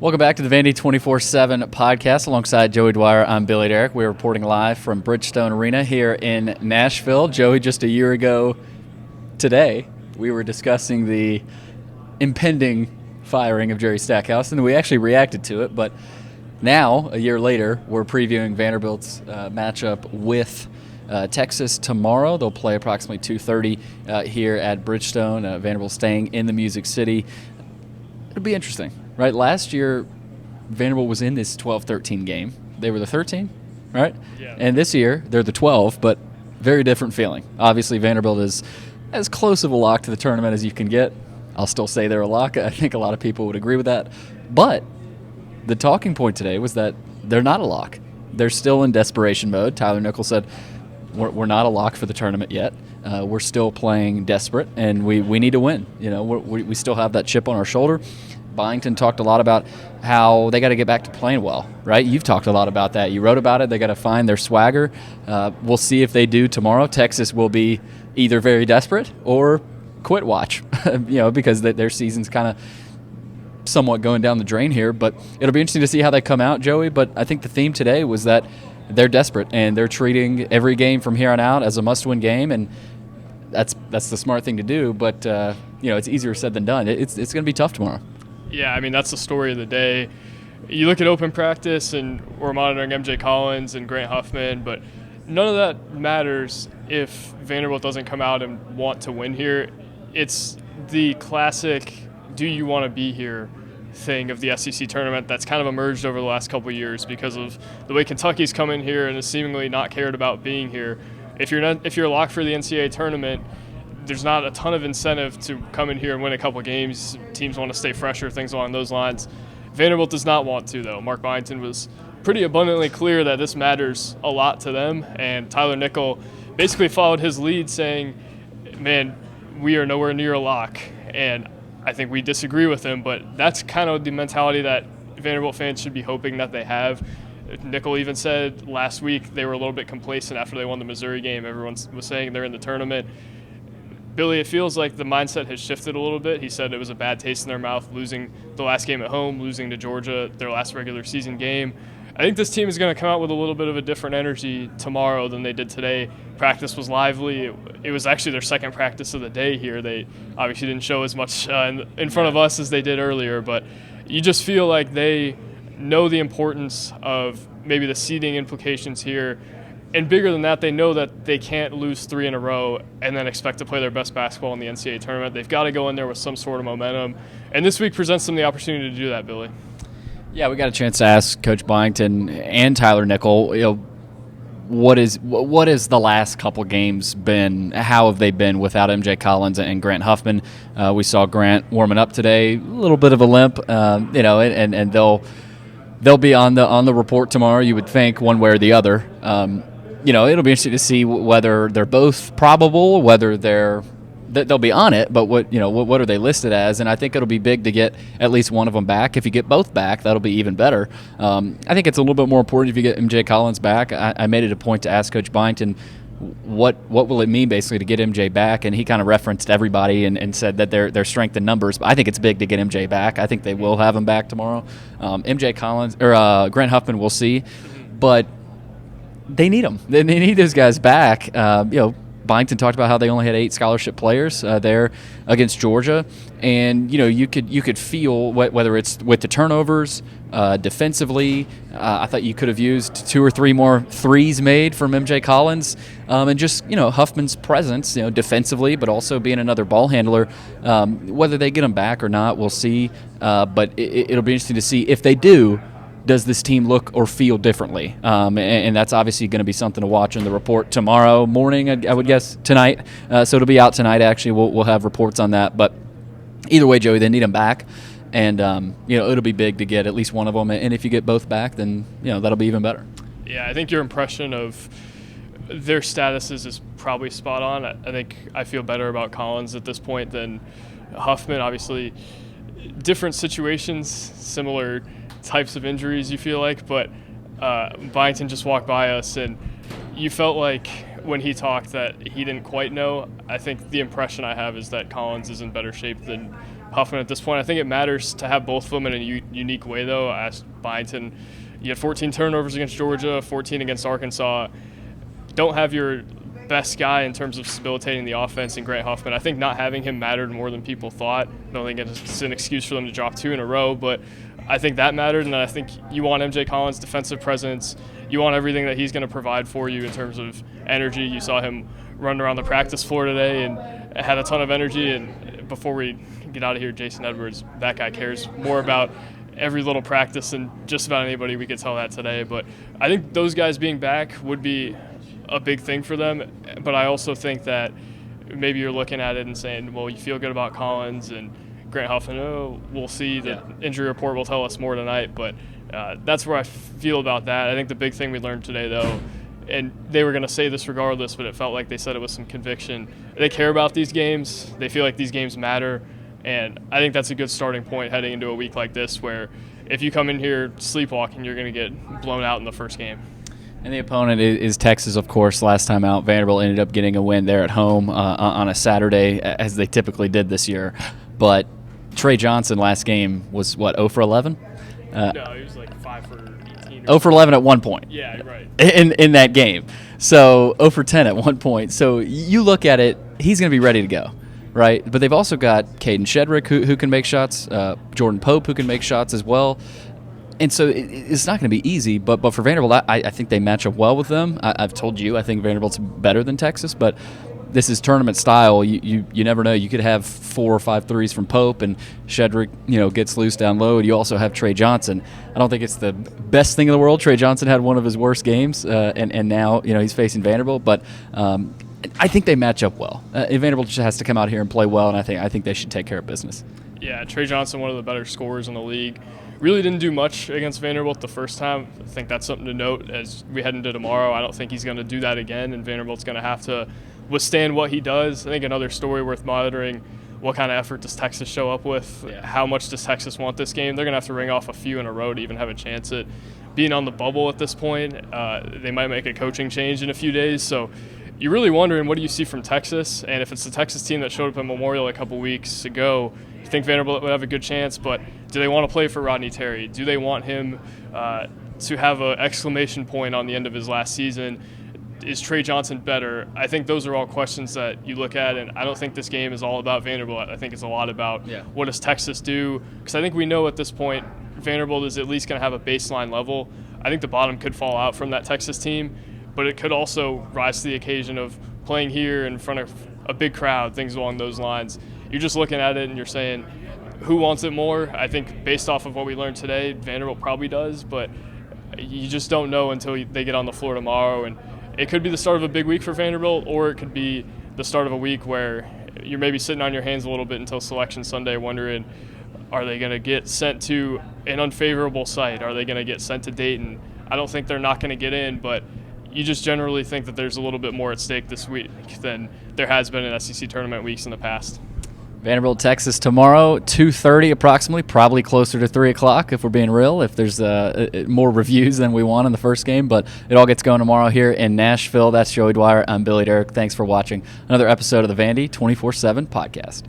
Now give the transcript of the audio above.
Welcome back to the Vandy 24/7 podcast. Alongside Joey Dwyer, I'm Billy Derrick. We're reporting live from Bridgestone Arena here in Nashville. Joey, just a year ago today, we were discussing the impending firing of Jerry Stackhouse, and we actually reacted to it. But now, a year later, we're previewing Vanderbilt's matchup with Texas tomorrow. They'll play approximately 2:30 here at Bridgestone. Vanderbilt staying in the Music City. It'll be interesting, right? Last year, Vanderbilt was in this 12-13 game. They were the 13, right? Yeah. And this year, they're the 12, but very different feeling. Obviously, Vanderbilt is as close of a lock to the tournament as you can get. I'll still say they're a lock. I think a lot of people would agree with that. But the talking point today was that they're not a lock. They're still in desperation mode. Tyler Nickel said, we're not a lock for the tournament yet. We're still playing desperate, and we need to win. You know, we still have that chip on our shoulder. Byington talked a lot about how they got to get back to playing well, right? You've talked a lot about that. You wrote about it. They got to find their swagger. We'll see if they do tomorrow. Texas will be either very desperate or quit watch, because their season's kind of somewhat going down the drain here. But it'll be interesting to see how they come out, Joey. But I think the theme today was that they're desperate, and they're treating every game from here on out as a must-win game, and that's the smart thing to do. But it's easier said than done. It's going to be tough tomorrow. Yeah, I mean, that's the story of the day. You look at open practice, and we're monitoring M.J. Collins and Grant Huffman, but none of that matters if Vanderbilt doesn't come out and want to win here. It's the classic do you want to be here thing of the SEC tournament that's kind of emerged over the last couple of years because of the way Kentucky's come in here and has seemingly not cared about being here. If you're locked for the NCAA tournament, there's not a ton of incentive to come in here and win a couple of games. Teams want to stay fresher, things along those lines. Vanderbilt does not want to, though. Mark Byington was pretty abundantly clear that this matters a lot to them, and Tyler Nickel basically followed his lead saying, man, we are nowhere near a lock, and I think we disagree with him, but that's kind of the mentality that Vanderbilt fans should be hoping that they have. Nickel even said last week they were a little bit complacent after they won the Missouri game. Everyone was saying they're in the tournament. Billy, it feels like the mindset has shifted a little bit. He said it was a bad taste in their mouth losing the last game at home, losing to Georgia, their last regular season game. I think this team is going to come out with a little bit of a different energy tomorrow than they did today. Practice was lively. It was actually their second practice of the day here. They obviously didn't show as much in front of us as they did earlier, but you just feel like they know the importance of maybe the seeding implications here. And bigger than that, they know that they can't lose 3 in a row and then expect to play their best basketball in the NCAA tournament. They've got to go in there with some sort of momentum. And this week presents them the opportunity to do that, Billy. Yeah, we got a chance to ask Coach Byington and Tyler Nickel, what is the last couple games been? How have they been without M.J. Collins and Grant Huffman? We saw Grant warming up today, a little bit of a limp, and they'll be on the report tomorrow. You would think one way or the other. It'll be interesting to see whether they're both probable, whether they'll be on it, but what are they listed as? And I think it'll be big to get at least one of them back. If you get both back, that'll be even better. I think it's a little bit more important if you get MJ Collins back. I made it a point to ask Coach Byington what will it mean basically to get MJ back, and he kind of referenced everybody and said that their strength in numbers. But I think it's big to get MJ back. I think they will have him back tomorrow. MJ Collins or Grant Huffman, we'll see, but they need them. They need those guys back. Byington talked about how they only had 8 scholarship players there against Georgia, and you could feel whether it's with the turnovers, defensively. I thought you could have used 2 or 3 more threes made from M.J. Collins, and just Huffman's presence, defensively, but also being another ball handler. Whether they get him back or not, we'll see. But it'll be interesting to see if they do. Does this team look or feel differently? And that's obviously going to be something to watch in the report tomorrow morning, I would guess, tonight. So it'll be out tonight, actually. We'll have reports on that. But either way, Joey, they need them back. And, it'll be big to get at least one of them. And if you get both back, then, that'll be even better. Yeah, I think your impression of their statuses is probably spot on. I think I feel better about Collins at this point than Huffman. Obviously, different situations, similar types of injuries, you feel like, but Byington just walked by us and you felt like when he talked that he didn't quite know. I think the impression I have is that Collins is in better shape than Huffman at this point. I think it matters to have both of them in a unique way, though. I asked Byington, you had 14 turnovers against Georgia, 14 against Arkansas. Don't have your best guy in terms of stabilitating the offense in Grant Huffman. I think not having him mattered more than people thought. I don't think it's an excuse for them to drop 2 in a row, but I think that mattered, and I think you want MJ Collins' defensive presence. You want everything that he's going to provide for you in terms of energy. You saw him run around the practice floor today and had a ton of energy. And before we get out of here, Jason Edwards, that guy cares more about every little practice than just about anybody. We could tell that today. But I think those guys being back would be a big thing for them. But I also think that maybe you're looking at it and saying, well, you feel good about Collins and Grant Huffman. Oh, we'll see. The injury report will tell us more tonight. But that's where I feel about that. I think the big thing we learned today, though, and they were going to say this regardless, but it felt like they said it with some conviction. They care about these games. They feel like these games matter. And I think that's a good starting point heading into a week like this where if you come in here sleepwalking, you're going to get blown out in the first game. And the opponent is Texas, of course. Last time out, Vanderbilt ended up getting a win there at home on a Saturday, as they typically did this year. But Trey Johnson last game was, 0 for 11? No, he was like 5 for 18. 0 for 11 at one point. Yeah, right. In that game. So 0 for 10 at one point. So you look at it, he's going to be ready to go, right? But they've also got Caden Shedrick, who can make shots, Jordan Pope, who can make shots as well. And so it's not going to be easy, but for Vanderbilt, I think they match up well with them. I've told you I think Vanderbilt's better than Texas, but this is tournament style. You never know. You could have 4 or 5 threes from Pope, and Shedrick gets loose down low. And you also have Trey Johnson. I don't think it's the best thing in the world. Trey Johnson had one of his worst games, and now he's facing Vanderbilt, but. I think they match up well. Vanderbilt just has to come out here and play well, and I think they should take care of business. Yeah, Trey Johnson, one of the better scorers in the league. Really didn't do much against Vanderbilt the first time. I think that's something to note as we head into tomorrow. I don't think he's going to do that again, and Vanderbilt's going to have to withstand what he does. I think another story worth monitoring, what kind of effort does Texas show up with? Yeah. How much does Texas want this game? They're going to have to ring off a few in a row to even have a chance at being on the bubble at this point. They might make a coaching change in a few days, so you're really wondering, what do you see from Texas? And if it's the Texas team that showed up at Memorial a couple weeks ago, you think Vanderbilt would have a good chance, but do they want to play for Rodney Terry? Do they want him to have an exclamation point on the end of his last season? Is Trey Johnson better? I think those are all questions that you look at, and I don't think this game is all about Vanderbilt. I think it's a lot about what does Texas do? Because I think we know at this point Vanderbilt is at least going to have a baseline level. I think the bottom could fall out from that Texas team, but it could also rise to the occasion of playing here in front of a big crowd, things along those lines. You're just looking at it and you're saying, who wants it more? I think based off of what we learned today, Vanderbilt probably does, but you just don't know until they get on the floor tomorrow. And it could be the start of a big week for Vanderbilt, or it could be the start of a week where you're maybe sitting on your hands a little bit until Selection Sunday wondering, are they going to get sent to an unfavorable site? Are they going to get sent to Dayton? I don't think they're not going to get in, but you just generally think that there's a little bit more at stake this week than there has been in SEC tournament weeks in the past. Vanderbilt, Texas tomorrow, 2:30 approximately, probably closer to 3 o'clock if we're being real, if there's more reviews than we won in the first game. But it all gets going tomorrow here in Nashville. That's Joey Dwyer. I'm Billy Derrick. Thanks for watching another episode of the Vandy 24/7 podcast.